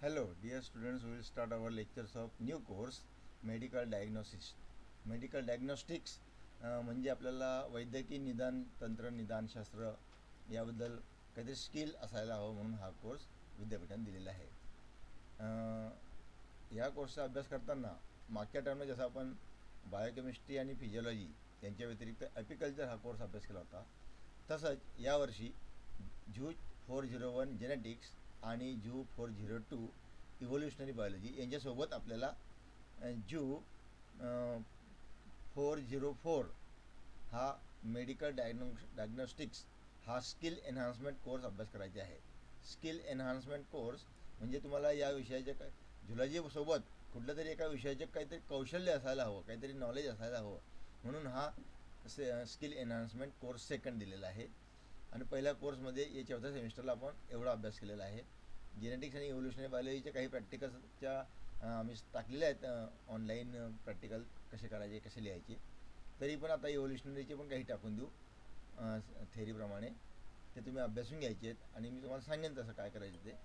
Hello, dear students. We will start our lectures of new course, medical diagnosis. Medical diagnostics म्हणजे आपल्याला वैद्यकीय निदान तंत्र निदानशास्त्र याबद्दल काहीतरी स्किल असायला हवं म्हणून हा कोर्स विद्यापीठाने दिलेला आहे. या कोर्सचा अभ्यास करताना मागच्या टर्मला जसं आपण बायोकेमिस्ट्री आणि फिजिओलॉजी यांच्या व्यतिरिक्त ॲपिकल्चर हा कोर्स अभ्यास केला होता, तसंच यावर्षी झू 401 जेनेटिक्स आणि झू 402 इव्होल्युशनरी बायोलॉजी यांच्यासोबत आपल्याला झू 404 हा मेडिकल डायग्नोस्टिक्स हा स्किल एन्हान्समेंट कोर्स अभ्यास करायचे आहे. स्किल एन्हान्समेंट कोर्स म्हणजे तुम्हाला या विषयाच्या काय झुलॉजीसोबत कुठल्या तरी एका विषयाचे काहीतरी कौशल्य असायला हवं, काहीतरी नॉलेज असायला हवं म्हणून हा स्किल एन्हान्समेंट कोर्स सेकंड दिलेला आहे. आणि पहिल्या कोर्समध्ये या चौथ्या सेमिस्टरला आपण एवढा अभ्यास केलेला आहे. जेनेटिक्स आणि इव्होल्युशनरी बायोलॉजीच्या काही प्रॅक्टिकल्सच्या आम्ही टाकलेल्या आहेत ऑनलाईन प्रॅक्टिकल कसे करायचे कसे लिहायचे. तरी पण आता इव्होल्युशनरीचे पण काही टाकून देऊ थेअरीप्रमाणे. ते तुम्ही अभ्यासून घ्यायचे आहेत आणि मी तुम्हाला सांगेन तसं काय करायचं ते.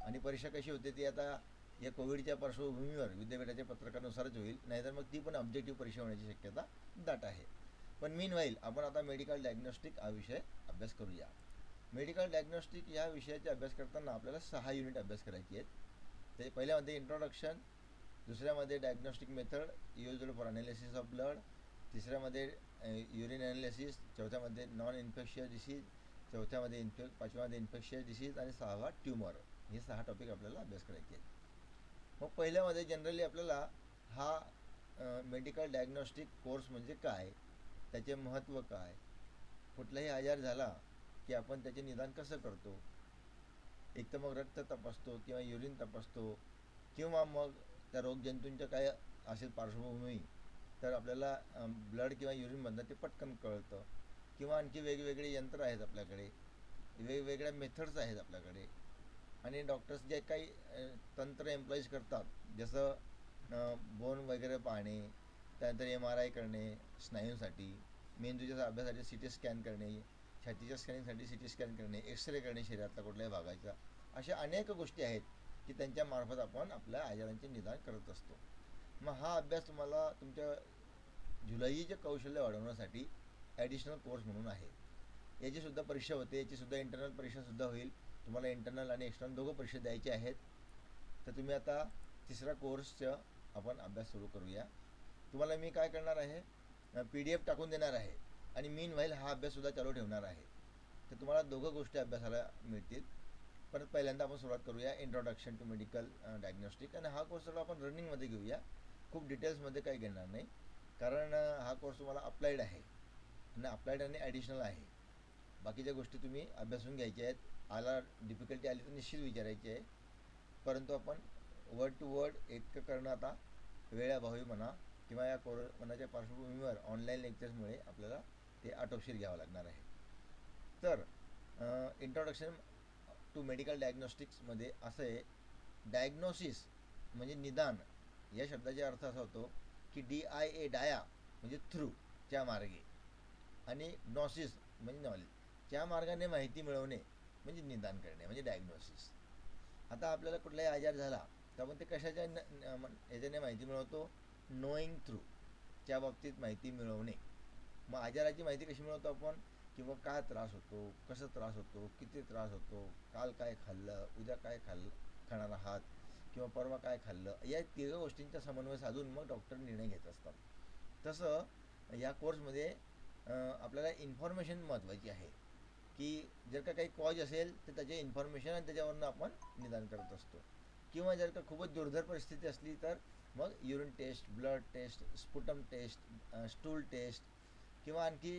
आणि परीक्षा कशी होते ती आता या कोविडच्या पार्श्वभूमीवर विद्यापीठाच्या पत्रकानुसारच होईल, नाहीतर मग ती पण ऑब्जेक्टिव्ह परीक्षा होण्याची शक्यता दाट आहे. पण मीन व्हाईल आपण आता मेडिकल डायग्नोस्टिक हा विषय अभ्यास करूया. मेडिकल डायग्नोस्टिक या विषयाचा अभ्यास करताना आपल्याला 6 युनिट अभ्यास करायची आहेत. ते पहिल्यामध्ये इंट्रोडक्शन, दुसऱ्यामध्ये diagnostic method used for analysis of blood, तिसऱ्यामध्ये युरिन अनालिसिस, चौथ्यामध्ये नॉन इन्फेक्शियस डिसीज, चौथ्यामध्ये पाचव्यामध्ये इन्फेक्शियस डिसीज आणि 6वा ट्यूमर. हे 6 टॉपिक आपल्याला अभ्यास करायचे आहेत. मग पहिल्यामध्ये जनरली आपल्याला हा मेडिकल डायग्नोस्टिक कोर्स म्हणजे काय, त्याचे महत्त्व काय, कुठलाही आजार झाला की आपण त्याचे निदान कसं करतो. एक तर मग रक्त तपासतो किंवा युरिन तपासतो किंवा मग त्या रोगजंतूंच्या काय असेल पार्श्वभूमी तर आपल्याला ब्लड किंवा युरिनमधनं ते पटकन कळतं. किंवा आणखी वेगवेगळे यंत्र आहेत आपल्याकडे, वेगवेगळ्या मेथड्स आहेत आपल्याकडे. आणि डॉक्टर्स जे काही तंत्र एम्प्लॉईज करतात, जसं बोन वगैरे पाहणे, त्यानंतर MRI करणे स्नायूंसाठी, मेंदूच्या अभ्यासासाठी CT स्कॅन करणे, छातीच्या स्कॅनिंगसाठी CT स्कॅन करणे, एक्सरे करणे शरीरातल्या कुठल्याही भागाचा, अशा अनेक गोष्टी आहेत की त्यांच्यामार्फत आपण आपल्या आजारांचे निदान करत असतो. मग हा अभ्यास तुम्हाला तुमच्या जुलैचे कौशल्य वाढवण्यासाठी ॲडिशनल कोर्स म्हणून आहे. याचीसुद्धा परीक्षा होते, याचीसुद्धा इंटरनल परीक्षासुद्धा होईल. तुम्हाला इंटरनल आणि एक्सटर्नल दोघं परीक्षा द्यायचे आहेत. तर तुम्ही आता तिसरा कोर्सचा आपण अभ्यास सुरू करूया. तुम्हाला मी काय करणार आहे, PDF टाकून देणार आहे आणि मीन व्हाईल हा अभ्याससुद्धा चालू ठेवणार आहे. तर तुम्हाला दोघं गोष्टी अभ्यासाला मिळतील. परत पहिल्यांदा आपण सुरुवात करूया इंट्रोडक्शन टू मेडिकल डायग्नोस्टिक. आणि हा कोर्स सगळं आपण रनिंगमध्ये घेऊया, खूप डिटेल्समध्ये काही घेणार नाही, कारण हा कोर्स तुम्हाला अप्लाइड आहे आणि अप्लाइड आणि ॲडिशनल आहे. बाकीच्या गोष्टी तुम्ही अभ्यासून घ्यायच्या आहेत. आला डिफिकल्टी आली तर निश्चित विचारायची आहे, परंतु आपण वर्ड टू वर्ड इतकं करणं आता वेळाभावी म्हणा किंवा या कोरोनाच्या पार्श्वभूमीवर ऑनलाईन लेक्चर्समुळे आपल्याला ते आटोपशीर घ्यावं लागणार आहे. तर इंट्रोडक्शन टू मेडिकल डायग्नोस्टिक्समध्ये असं आहे, डायग्नोसिस म्हणजे निदान या शब्दाचा अर्थ असा होतो की DIA डाया म्हणजे थ्रू, च्या मार्गे, आणि नॉसिस म्हणजे नॉलेज, त्या मार्गाने माहिती मिळवणे म्हणजे निदान करणे म्हणजे डायग्नोसिस. आता आपल्याला कुठलाही आजार झाला तर आपण ते कशाच्या याच्याने माहिती मिळवतो, नोईंग थ्रू, त्या बाबतीत माहिती मिळवणे. मग आजाराची माहिती कशी मिळवतो आपण, किंवा काय त्रास होतो, कसं त्रास होतो, किती त्रास होतो, काल काय खाल्लं, उद्या काय खाणार आहात, किंवा परवा काय खाल्लं, या तिघ गोष्टींचा समन्वय साधून मग डॉक्टर निर्णय घेत असतात. तसं या कोर्समध्ये आपल्याला इन्फॉर्मेशन महत्त्वाची आहे की जर का काही कॉज असेल तर त्याचे इन्फॉर्मेशन आणि त्याच्यावरनं आपण निदान करत असतो. किंवा जर का खूपच दुर्धर परिस्थिती असली तर मग urine test, blood test, sputum test, stool test किंवा आणखी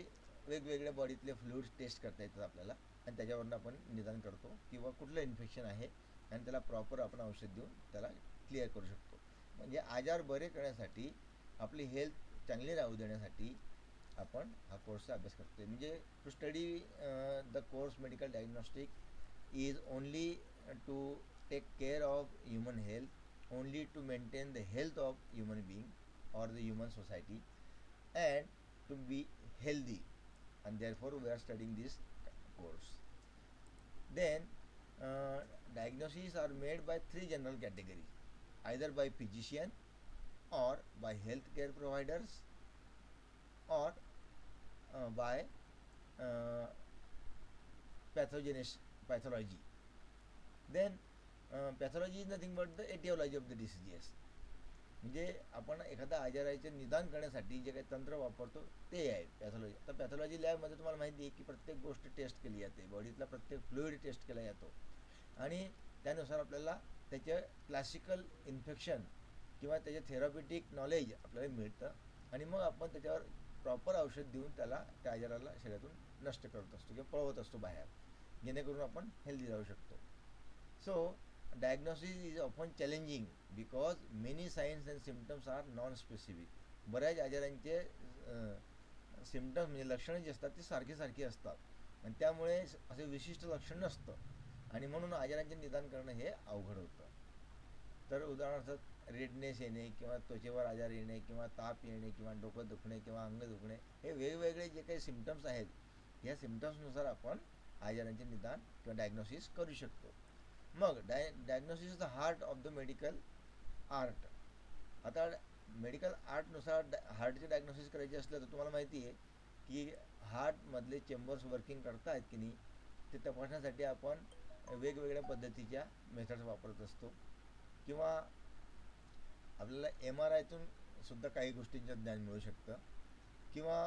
वेगवेगळ्या बॉडीतले फ्लुइड्स टेस्ट करता येतात आपल्याला, आणि त्याच्यावरनं आपण निदान करतो किंवा कुठलं इन्फेक्शन आहे आणि त्याला प्रॉपर आपण औषध देऊन त्याला क्लिअर करू शकतो. म्हणजे आजार बरे करण्यासाठी, आपली हेल्थ चांगली राहू देण्यासाठी आपण हा कोर्सचा अभ्यास करतो. म्हणजे to study the course medical diagnostic is only to take care of human health, only to maintain the health of human being or the human society and to be healthy, and therefore we are studying this course. Then diagnoses are made by three general categories, either by physician or by healthcare providers or by uh, pathology. Then pathology is nothing but the etiology of the diseases. म्हणजे आपण एखादा आजाराचे निदान करण्यासाठी जे काही तंत्र वापरतो ते आहे पॅथॉलॉजी. आता पॅथॉलॉजी लॅबमध्ये तुम्हाला माहिती आहे की प्रत्येक गोष्ट टेस्ट केली जाते, बॉडीतला प्रत्येक फ्लुइड टेस्ट केला जातो आणि त्यानुसार आपल्याला त्याचे क्लासिकल इन्फेक्शन किंवा त्याचे थेरॉपिटिक नॉलेज आपल्याला मिळतं आणि मग आपण त्याच्यावर प्रॉपर औषध देऊन त्याला त्या आजाराला शरीरातून नष्ट करत असतो किंवा पळवत असतो बाहेर, जेणेकरून आपण हेल्दी राहू शकतो. So diagnosis is often challenging because many signs and symptoms are non-specific. बऱ्याच आजारांचे सिम्पटम्स म्हणजे लक्षणं जी असतात ती सारखी सारखी असतात आणि त्यामुळे असे विशिष्ट लक्षण नसतं आणि म्हणून आजारांचे निदान करणं हे अवघड होतं. तर उदाहरणार्थ रेडनेस येणे किंवा त्वचेवर आजार येणे किंवा ताप येणे किंवा डोकं दुखणे किंवा अंग दुखणे हे वेगवेगळे जे काही सिम्पटम्स आहेत या सिम्पटम्सनुसार आपण आजारांचे निदान किंवा डायग्नोसिस करू शकतो. मग diagnosis is the heart of the medical art. आता मेडिकल आर्टनुसार हार्टचे डायग्नोसिस करायचे असलं तर तुम्हाला माहिती आहे की हार्टमधले चेंबर्स वर्किंग करता आहेत की नाही ते तपासण्यासाठी आपण वेगवेगळ्या पद्धतीच्या मेथड्स वापरत असतो किंवा आपल्याला MRIतून सुद्धा काही गोष्टींचं ज्ञान मिळू शकतं किंवा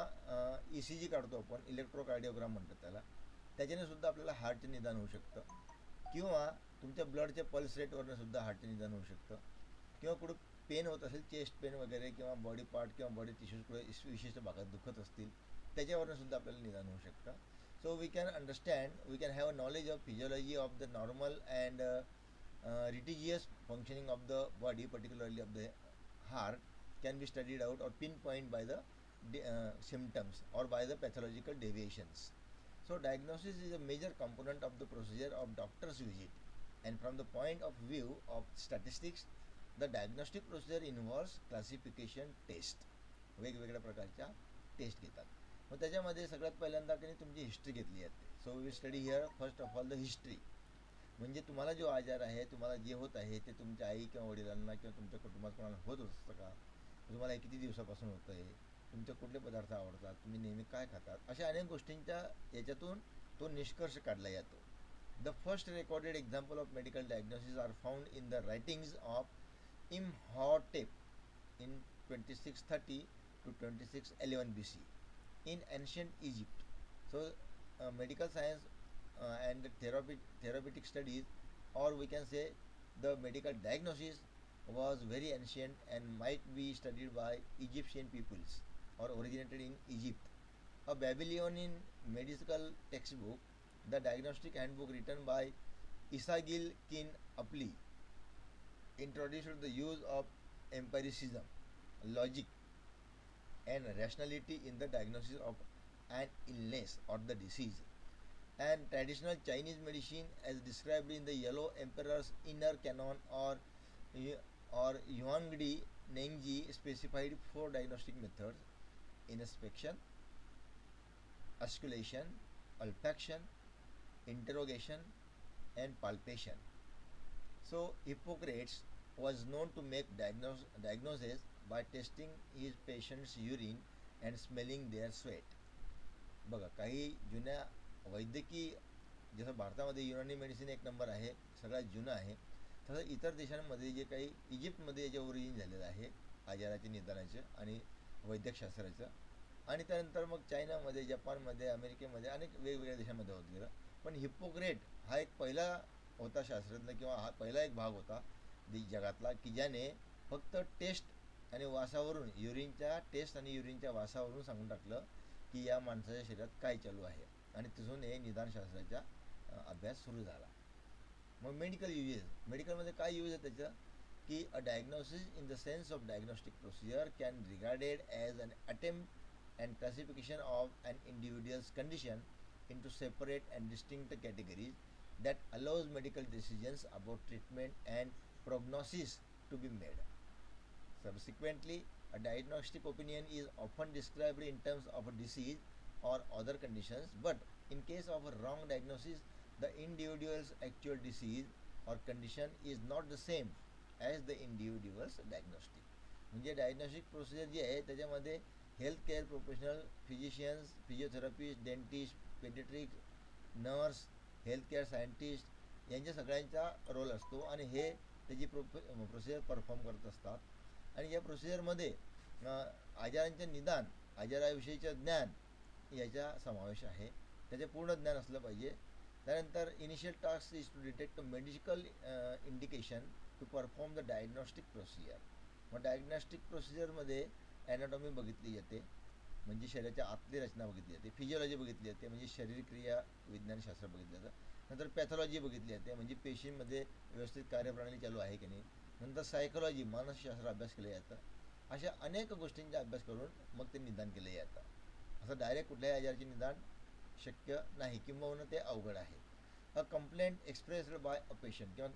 ECG काढतो आपण, इलेक्ट्रोकार्डिओग्राम म्हणतात त्याला, त्याच्याने सुद्धा आपल्याला हार्टचे निदान होऊ शकतं किंवा तुमच्या ब्लडच्या पल्स रेटवरनं सुद्धा हार्टचे निदान होऊ शकतं किंवा कुठं पेन होत असेल, चेस्ट पेन वगैरे किंवा बॉडी पार्ट किंवा बॉडी टिश्यूज कुठे विशिष्ट भागात दुखत असतील त्याच्यावरनं सुद्धा आपल्याला निदान होऊ शकतं. So we can understand, we can have a knowledge of physiology of the normal and litigious functioning of the body, particularly of the heart, can be studied out or pinpointed by the symptoms or by the pathological deviations. So diagnosis is a major component of the procedure of doctor's visit, and from the point of view of statistics, the diagnostic procedure involves classification test. वेगवेगळ्या प्रकारच्या taste घेतात. मग त्याच्यामध्ये सगळ्यात पहिल्यांदा की तुमची history घेतली जाते. So we study here first of all the history. म्हणजे तुम्हाला जो आजार आहे, तुम्हाला जे होत आहे ते तुमच्या आई किंवा वडिलांना किंवा तुमच्या कुटुंबात कोणाला होत असतं का, तुम्हाला हे किती दिवसापासून होतं आहे, तुमचे कुठले पदार्थ आवडतात, तुम्ही नेहमी काय खातात, अशा अनेक गोष्टींच्या याच्यातून तो निष्कर्ष काढला जातो. The first recorded example of medical diagnosis are found in the writings of Imhotep in 2630 to 2611 BC in ancient Egypt. So medical science and therapeutic studies, or we can say the medical diagnosis, was very ancient and might be studied by Egyptian peoples or originated in Egypt. A Babylonian medical textbook, the diagnostic handbook written by Isagil Kin Apli, introduced the use of empiricism, logic, and rationality in the diagnosis of an illness or the disease. And traditional Chinese medicine, as described in the Yellow Emperor's Inner Canon or Yuangdi Nengji, specified 4 diagnostic methods: inspection, auscultation, olfaction, interrogation, and palpation. So Hippocrates was known to make diagnosis by testing his patient's urine and smelling their sweat. बघा, काही जुन्या वैद्यकीय, जसं भारतामध्ये Unani medicine एक number आहे, सगळ्यात जुनं आहे, तसं इतर देशांमध्ये जे काही इजिप्तमध्ये याचे ओरिजिन झालेलं आहे आजाराचे निदानाचं आणि वैद्यकशास्त्राचं, आणि त्यानंतर मग चायनामध्ये, जपानमध्ये, अमेरिकेमध्ये अनेक वेगवेगळ्या देशांमध्ये होत गेलं. पण हिप्पोक्रेट हा एक पहिला होता शास्त्रज्ञ किंवा हा पहिला एक भाग होता जगातला की ज्याने फक्त टेस्ट आणि वासावरून, युरिनच्या टेस्ट आणि युरिनच्या वासावरून सांगून टाकलं की या माणसाच्या शरीरात काय चालू आहे, आणि तिथून हे निदानशास्त्राचा अभ्यास सुरू झाला. मग मेडिकल युजेस, मेडिकलमध्ये काय यूज आहे त्याचं की a diagnosis in the sense of diagnostic procedure can regarded as an attempt and classification of an individual's condition into separate and distinct categories that allows medical decisions about treatment and prognosis to be made. Subsequently, a diagnostic opinion is often described in terms of a disease or other conditions, but in case of a wrong diagnosis, the individual's actual disease or condition is not the same as the individual's diagnostic. म्हणजे diagnostic procedure जी आहे त्याच्यामध्ये health care professional, physicians, physiotherapist, dentist, paediatric, nurse, health care scientist यांच्या सगळ्यांचा role असतो आणि हे त्याची प्रोसिजर परफॉर्म करत असतात. आणि या प्रोसिजरमध्ये आजारांचे निदान, आजाराविषयीचं ज्ञान याचा समावेश आहे. त्याचे पूर्ण ज्ञान असलं पाहिजे. त्यानंतर initial task is to detect medical indication to perform the diagnostic procedure. मग डायग्नॉस्टिक प्रोसिजरमध्ये ॲनाटॉमी बघितली जाते, म्हणजे शरीराच्या आतली रचना बघितली जाते. फिजिओलॉजी बघितली जाते, म्हणजे शरीरक्रिया विज्ञानशास्त्र बघितलं जातं. नंतर पॅथॉलॉजी बघितली जाते, म्हणजे पेशींमध्ये व्यवस्थित कार्यप्रणाली चालू आहे की नाही. नंतर सायकोलॉजी, मानसशास्त्र अभ्यास केलं जातं. अशा अनेक गोष्टींचा अभ्यास करून मग ते निदान केलं जातं. असं डायरेक्ट कुठल्याही आजाराचे निदान शक्य नाही, किंबहुना ते अवघड आहे. A complaint expressed by a patient, किंवा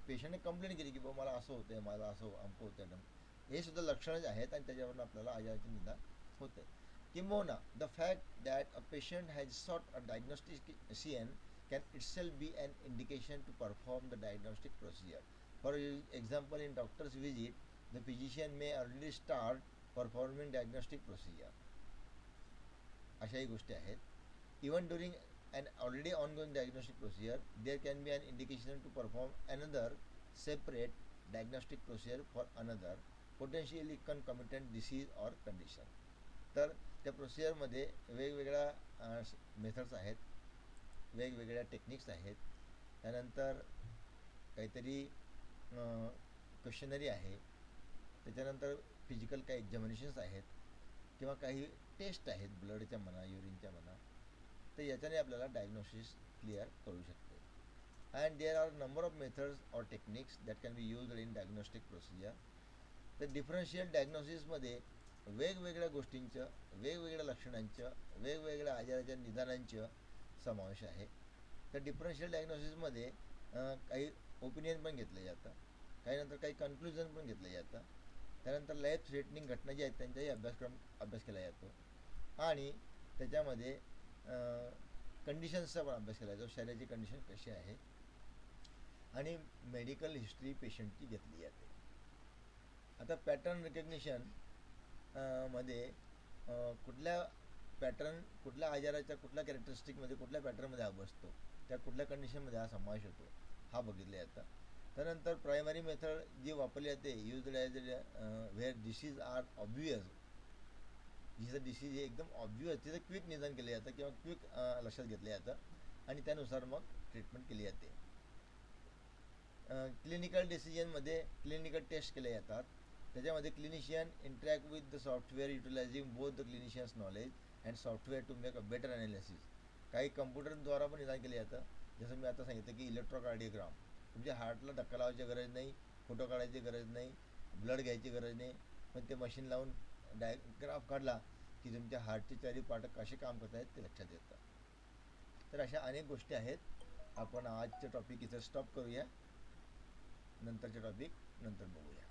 पेशंटने कंप्लेंट केली की बाबा मला असं होतं आहे, मला असं अमकं होतं आहे, हे सुद्धा लक्षणच आहेत आणि त्याच्यावरून आपल्याला आजाराचे निदान होतं आहे. किंबहुना the fact that a patient has sought a diagnostician can itself be an indication to perform the diagnostic procedure. For example, in doctor's visit, the physician may already start performing diagnostic procedure. अशाही गोष्टी आहेत. Even during an already ongoing diagnostic procedure, there can be an indication to perform another separate diagnostic procedure for another potentially concomitant disease or condition. तर त्या प्रोसिजरमध्ये वेगवेगळ्या methods आहेत, वेगवेगळ्या techniques आहेत. त्यानंतर काहीतरी क्वेश्चनरी आहे, त्याच्यानंतर फिजिकल काही एक्झामिनेशन्स आहेत, किंवा काही टेस्ट आहेत ब्लडच्या म्हणा, युरिनच्या म्हणा. तर याच्याने आपल्याला डायग्नोसिस क्लिअर करू शकते. And there are number of methods or techniques that can be used in diagnostic procedure. तर डिफरन्शियल डायग्नोसिसमध्ये वेगवेगळ्या गोष्टींचं, वेगवेगळ्या लक्षणांचं, वेगवेगळ्या आजाराच्या निदानांचं समावेश आहे. तर डिफरन्शियल डायग्नोसिसमध्ये काही ओपिनियन पण घेतलं जातं, काही नंतर काही कन्क्लुजन पण घेतलं जातं. त्यानंतर लाईफ थ्रेटनिंग घटना ज्या आहेत त्यांचाही अभ्यास केला जातो. आणि त्याच्यामध्ये कंडिशन्सचा पण अभ्यास केला जातो, शरीराची कंडिशन कशी आहे, आणि मेडिकल हिस्ट्री पेशंटची घेतली जाते. आता पॅटर्न रिकग्निशन मध्ये कुठल्या पॅटर्न, कुठल्या आजाराच्या कुठल्या कॅरेक्टरिस्टिकमध्ये, कुठल्या पॅटर्नमध्ये हा बसतो, त्या कुठल्या कंडिशनमध्ये हा समावेश होतो, हा बघितला जातं. त्यानंतर प्रायमरी मेथड जी वापरली जाते, used as where disease are obvious, जिचं डिसीज हे एकदम ऑब्वियस, तिथं क्विक निदान केलं जातं किंवा क्विक लक्षात घेतलं जातं आणि त्यानुसार मग ट्रीटमेंट केली जाते. क्लिनिकल डिसिजनमध्ये क्लिनिकल टेस्ट केले जातात. त्याच्यामध्ये clinician interact with the software utilising both the clinicians knowledge and software to make a better analysis. काही कम्प्युटरद्वारा पण निदान केलं जातं. जसं मी आता सांगितलं की इलेक्ट्रोकार्डिओग्राम, तुमच्या हार्टला धक्का लावायची गरज नाही, फोटो काढायची गरज नाही, ब्लड घ्यायची गरज नाही, पण ते मशीन लावून डायग्राफ काढला की तुमच्या हार्टचे चारी पार्ट कसे काम करत आहेत ते लक्षात येतं. तर अशा अनेक गोष्टी आहेत. आपण आजचं टॉपिक इथं स्टॉप करूया, नंतरचे टॉपिक नंतर बघूया.